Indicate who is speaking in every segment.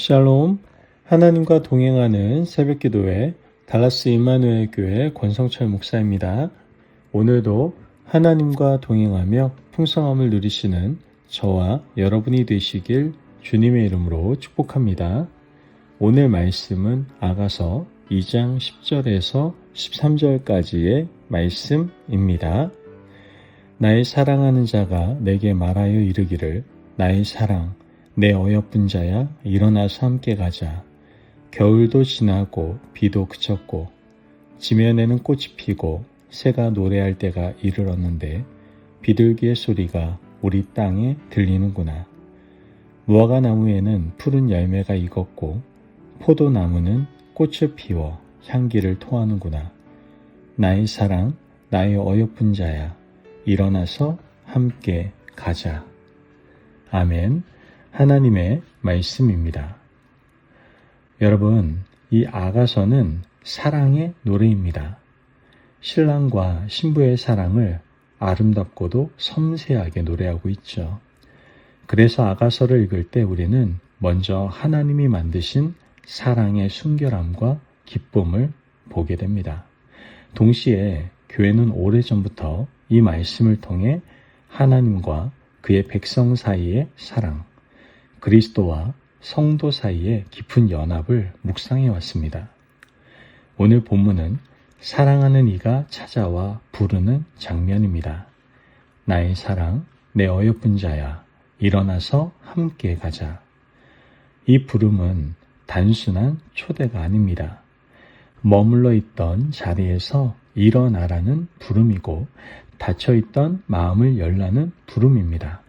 Speaker 1: 샬롬, 하나님과 동행하는 새벽기도회 달라스 임마누엘 교회 권성철 목사입니다. 오늘도 하나님과 동행하며 풍성함을 누리시는 저와 여러분이 되시길 주님의 이름으로 축복합니다. 오늘 말씀은 아가서 2장 10절에서 13절까지의 말씀입니다. 나의 사랑하는 자가 내게 말하여 이르기를 나의 사랑 내 어여쁜 자야 일어나서 함께 가자. 겨울도 지나고 비도 그쳤고 지면에는 꽃이 피고 새가 노래할 때가 이르렀는데 비둘기의 소리가 우리 땅에 들리는구나. 무화과 나무에는 푸른 열매가 익었고 포도나무는 꽃을 피워 향기를 토하는구나. 나의 사랑 나의 어여쁜 자야 일어나서 함께 가자. 아멘. 하나님의 말씀입니다. 여러분, 이 아가서는 사랑의 노래입니다. 신랑과 신부의 사랑을 아름답고도 섬세하게 노래하고 있죠. 그래서 아가서를 읽을 때 우리는 먼저 하나님이 만드신 사랑의 순결함과 기쁨을 보게 됩니다. 동시에 교회는 오래전부터 이 말씀을 통해 하나님과 그의 백성 사이의 사랑, 그리스도와 성도 사이의 깊은 연합을 묵상해 왔습니다. 오늘 본문은 사랑하는 이가 찾아와 부르는 장면입니다. 나의 사랑, 내 어여쁜 자야, 일어나서 함께 가자. 이 부름은 단순한 초대가 아닙니다. 머물러 있던 자리에서 일어나라는 부름이고 닫혀있던 마음을 열라는 부름입니다.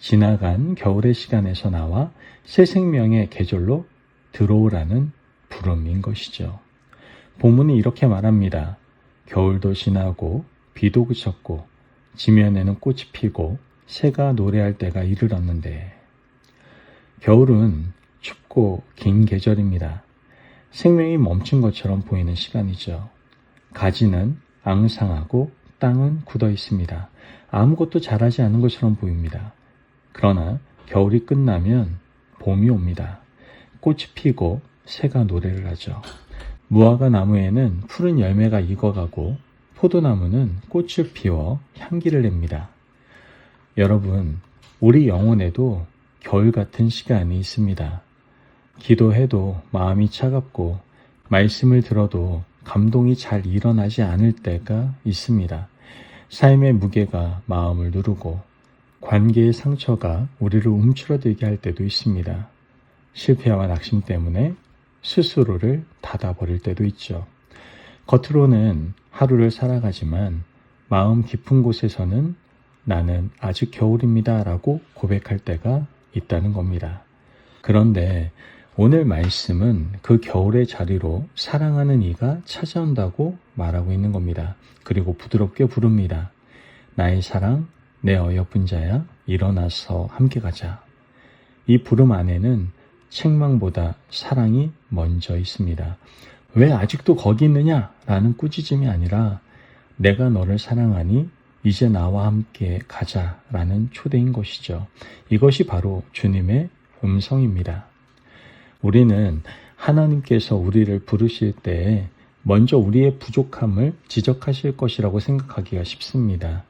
Speaker 1: 지나간 겨울의 시간에서 나와 새 생명의 계절로 들어오라는 부름인 것이죠. 본문이 이렇게 말합니다. 겨울도 지나고 비도 그쳤고 지면에는 꽃이 피고 새가 노래할 때가 이르렀는데 겨울은 춥고 긴 계절입니다. 생명이 멈춘 것처럼 보이는 시간이죠. 가지는 앙상하고 땅은 굳어 있습니다. 아무것도 자라지 않은 것처럼 보입니다. 그러나 겨울이 끝나면 봄이 옵니다. 꽃이 피고 새가 노래를 하죠. 무화과 나무에는 푸른 열매가 익어가고 포도나무는 꽃을 피워 향기를 냅니다. 여러분, 우리 영혼에도 겨울 같은 시간이 있습니다. 기도해도 마음이 차갑고 말씀을 들어도 감동이 잘 일어나지 않을 때가 있습니다. 삶의 무게가 마음을 누르고 관계의 상처가 우리를 움츠러들게 할 때도 있습니다. 실패와 낙심 때문에 스스로를 닫아버릴 때도 있죠. 겉으로는 하루를 살아가지만 마음 깊은 곳에서는 나는 아직 겨울입니다 라고 고백할 때가 있다는 겁니다. 그런데 오늘 말씀은 그 겨울의 자리로 사랑하는 이가 찾아온다고 말하고 있는 겁니다. 그리고 부드럽게 부릅니다. 나의 사랑, 내 어여쁜 자야, 일어나서 함께 가자. 이 부름 안에는 책망보다 사랑이 먼저 있습니다. 왜 아직도 거기 있느냐? 라는 꾸짖음이 아니라 내가 너를 사랑하니 이제 나와 함께 가자 라는 초대인 것이죠. 이것이 바로 주님의 음성입니다. 우리는 하나님께서 우리를 부르실 때 먼저 우리의 부족함을 지적하실 것이라고 생각하기가 쉽습니다.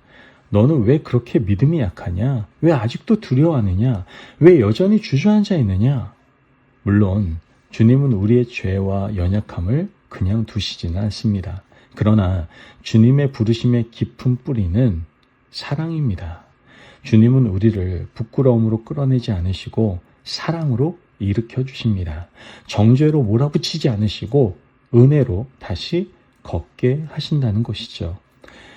Speaker 1: 너는 왜 그렇게 믿음이 약하냐? 왜 아직도 두려워하느냐? 왜 여전히 주저앉아 있느냐? 물론 주님은 우리의 죄와 연약함을 그냥 두시지는 않습니다. 그러나 주님의 부르심의 깊은 뿌리는 사랑입니다. 주님은 우리를 부끄러움으로 끌어내지 않으시고 사랑으로 일으켜 주십니다. 정죄로 몰아붙이지 않으시고 은혜로 다시 걷게 하신다는 것이죠.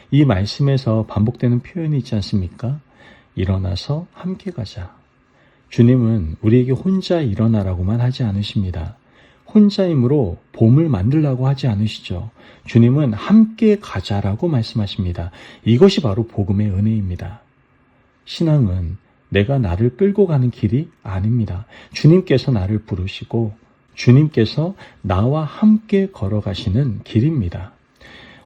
Speaker 1: 이 말씀에서 반복되는 표현이 있지 않습니까? 일어나서 함께 가자. 주님은 우리에게 혼자 일어나라고만 하지 않으십니다. 혼자임으로 봄을 만들라고 하지 않으시죠. 주님은 함께 가자라고 말씀하십니다. 이것이 바로 복음의 은혜입니다. 신앙은 내가 나를 끌고 가는 길이 아닙니다. 주님께서 나를 부르시고 주님께서 나와 함께 걸어가시는 길입니다.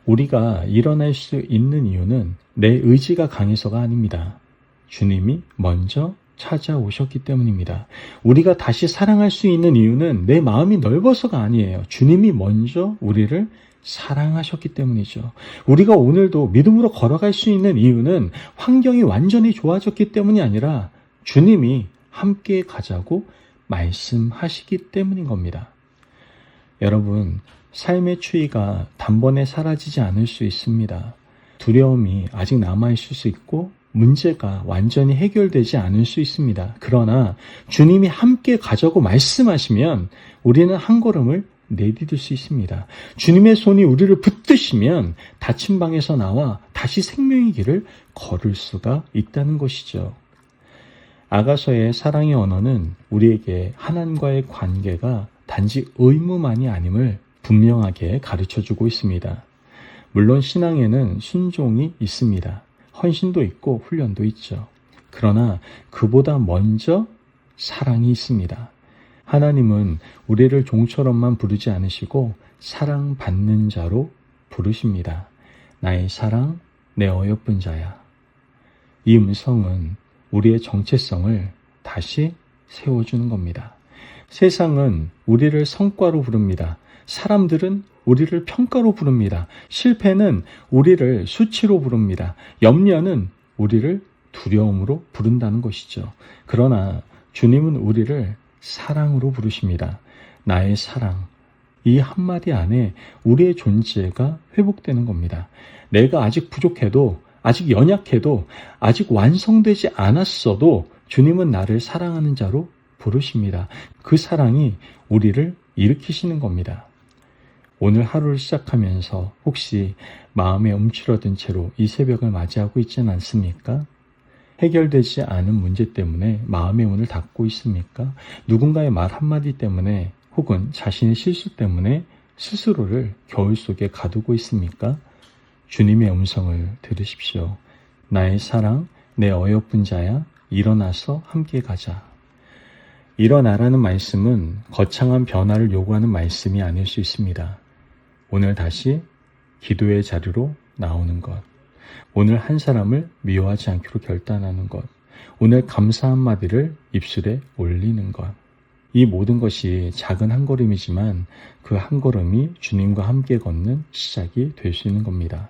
Speaker 1: 우리가 일어날 수 있는 이유는 내 의지가 강해서가 아닙니다. 주님이 먼저 찾아오셨기 때문입니다. 우리가 다시 사랑할 수 있는 이유는 내 마음이 넓어서가 아니에요. 주님이 먼저 우리를 사랑하셨기 때문이죠. 우리가 오늘도 믿음으로 걸어갈 수 있는 이유는 환경이 완전히 좋아졌기 때문이 아니라 주님이 함께 가자고 말씀하시기 때문인 겁니다. 여러분, 삶의 추위가 단번에 사라지지 않을 수 있습니다. 두려움이 아직 남아있을 수 있고 문제가 완전히 해결되지 않을 수 있습니다. 그러나 주님이 함께 가자고 말씀하시면 우리는 한 걸음을 내디딜 수 있습니다. 주님의 손이 우리를 붙드시면 닫힌 방에서 나와 다시 생명의 길을 걸을 수가 있다는 것이죠. 아가서의 사랑의 언어는 우리에게 하나님과의 관계가 단지 의무만이 아님을 분명하게 가르쳐주고 있습니다. 물론 신앙에는 순종이 있습니다. 헌신도 있고 훈련도 있죠. 그러나 그보다 먼저 사랑이 있습니다. 하나님은 우리를 종처럼만 부르지 않으시고 사랑받는 자로 부르십니다. 나의 사랑, 내 어여쁜 자야. 이 음성은 우리의 정체성을 다시 세워주는 겁니다. 세상은 우리를 성과로 부릅니다. 사람들은 우리를 평가로 부릅니다. 실패는 우리를 수치로 부릅니다. 염려는 우리를 두려움으로 부른다는 것이죠. 그러나 주님은 우리를 사랑으로 부르십니다. 나의 사랑. 이 한마디 안에 우리의 존재가 회복되는 겁니다. 내가 아직 부족해도, 아직 연약해도, 아직 완성되지 않았어도 주님은 나를 사랑하는 자로 부르십니다. 그 사랑이 우리를 일으키시는 겁니다. 오늘 하루를 시작하면서 혹시 마음에 움츠러든 채로 이 새벽을 맞이하고 있지는 않습니까? 해결되지 않은 문제 때문에 마음의 문을 닫고 있습니까? 누군가의 말 한마디 때문에 혹은 자신의 실수 때문에 스스로를 겨울 속에 가두고 있습니까? 주님의 음성을 들으십시오. 나의 사랑, 내 어여쁜 자야, 일어나서 함께 가자. 일어나라는 말씀은 거창한 변화를 요구하는 말씀이 아닐 수 있습니다. 오늘 다시 기도의 자리로 나오는 것. 오늘 한 사람을 미워하지 않기로 결단하는 것. 오늘 감사 한마디를 입술에 올리는 것. 이 모든 것이 작은 한 걸음이지만 그 한 걸음이 주님과 함께 걷는 시작이 될 수 있는 겁니다.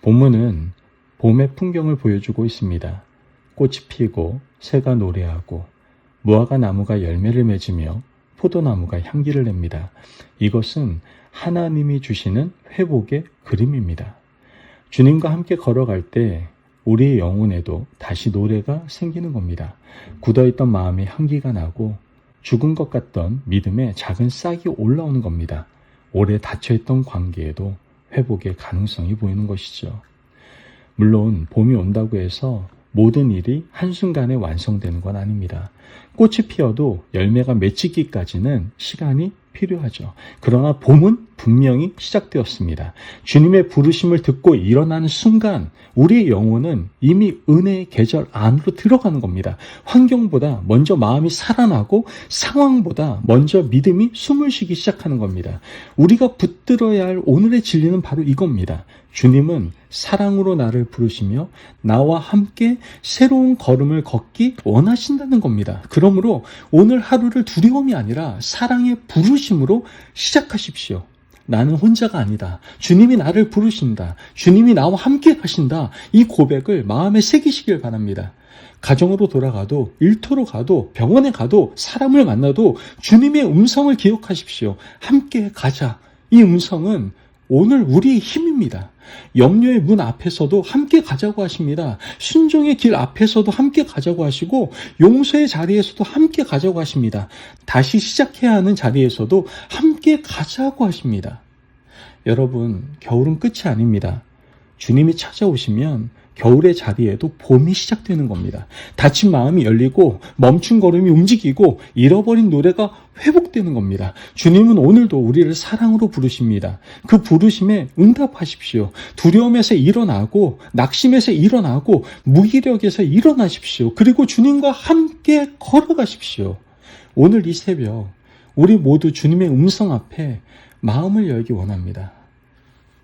Speaker 1: 본문은 봄의 풍경을 보여주고 있습니다. 꽃이 피고 새가 노래하고 무화과 나무가 열매를 맺으며 포도나무가 향기를 냅니다. 이것은 하나님이 주시는 회복의 그림입니다. 주님과 함께 걸어갈 때 우리의 영혼에도 다시 노래가 생기는 겁니다. 굳어있던 마음에 향기가 나고 죽은 것 같던 믿음의 작은 싹이 올라오는 겁니다. 오래 닫혀있던 관계에도 회복의 가능성이 보이는 것이죠. 물론 봄이 온다고 해서 모든 일이 한순간에 완성되는 건 아닙니다. 꽃이 피어도 열매가 맺히기까지는 시간이 필요하죠. 그러나 봄은 분명히 시작되었습니다. 주님의 부르심을 듣고 일어나는 순간 우리의 영혼은 이미 은혜의 계절 안으로 들어가는 겁니다. 환경보다 먼저 마음이 살아나고 상황보다 먼저 믿음이 숨을 쉬기 시작하는 겁니다. 우리가 붙들어야 할 오늘의 진리는 바로 이겁니다. 주님은 사랑으로 나를 부르시며 나와 함께 새로운 걸음을 걷기 원하신다는 겁니다. 그러므로 오늘 하루를 두려움이 아니라 사랑의 부르심으로 시작하십시오. 나는 혼자가 아니다. 주님이 나를 부르신다. 주님이 나와 함께 하신다. 이 고백을 마음에 새기시길 바랍니다. 가정으로 돌아가도, 일터로 가도, 병원에 가도, 사람을 만나도 주님의 음성을 기억하십시오. 함께 가자. 이 음성은 오늘 우리의 힘입니다. 염려의 문 앞에서도 함께 가자고 하십니다. 순종의 길 앞에서도 함께 가자고 하시고 용서의 자리에서도 함께 가자고 하십니다. 다시 시작해야 하는 자리에서도 함께 가자고 하십니다. 여러분, 겨울은 끝이 아닙니다. 주님이 찾아오시면 겨울의 자리에도 봄이 시작되는 겁니다. 닫힌 마음이 열리고 멈춘 걸음이 움직이고 잃어버린 노래가 회복되는 겁니다. 주님은 오늘도 우리를 사랑으로 부르십니다. 그 부르심에 응답하십시오. 두려움에서 일어나고 낙심에서 일어나고 무기력에서 일어나십시오. 그리고 주님과 함께 걸어가십시오. 오늘 이 새벽 우리 모두 주님의 음성 앞에 마음을 열기 원합니다.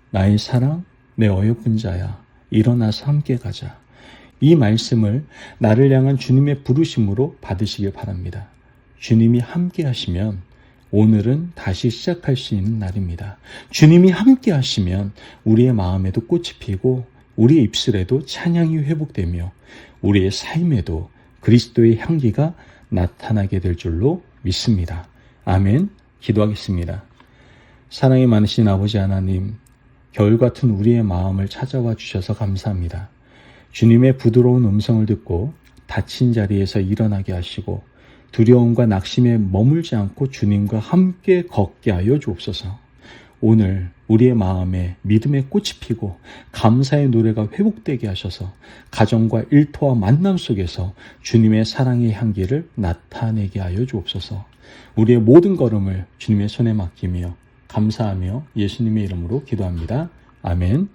Speaker 1: 나의 사랑, 내 어여쁜 자야. 일어나서 함께 가자. 이 말씀을 나를 향한 주님의 부르심으로 받으시길 바랍니다. 주님이 함께 하시면 오늘은 다시 시작할 수 있는 날입니다. 주님이 함께 하시면 우리의 마음에도 꽃이 피고 우리의 입술에도 찬양이 회복되며 우리의 삶에도 그리스도의 향기가 나타나게 될 줄로 믿습니다. 아멘. 기도하겠습니다. 사랑이 많으신 아버지 하나님, 겨울 같은 우리의 마음을 찾아와 주셔서 감사합니다. 주님의 부드러운 음성을 듣고 다친 자리에서 일어나게 하시고 두려움과 낙심에 머물지 않고 주님과 함께 걷게 하여 주옵소서. 오늘 우리의 마음에 믿음의 꽃이 피고 감사의 노래가 회복되게 하셔서 가정과 일터와 만남 속에서 주님의 사랑의 향기를 나타내게 하여 주옵소서. 우리의 모든 걸음을 주님의 손에 맡기며 감사하며 예수님의 이름으로 기도합니다. 아멘.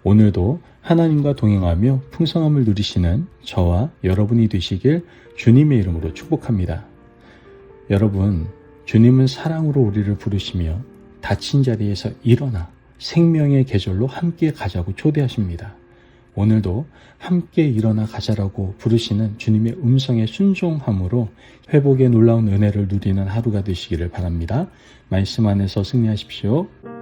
Speaker 1: 오늘도 하나님과 동행하며 풍성함을 누리시는 저와 여러분이 되시길 주님의 이름으로 축복합니다. 여러분, 주님은 사랑으로 우리를 부르시며 다친 자리에서 일어나 생명의 계절로 함께 가자고 초대하십니다. 오늘도 함께 일어나 가자라고 부르시는 주님의 음성에 순종함으로 회복의 놀라운 은혜를 누리는 하루가 되시기를 바랍니다. 말씀 안에서 승리하십시오.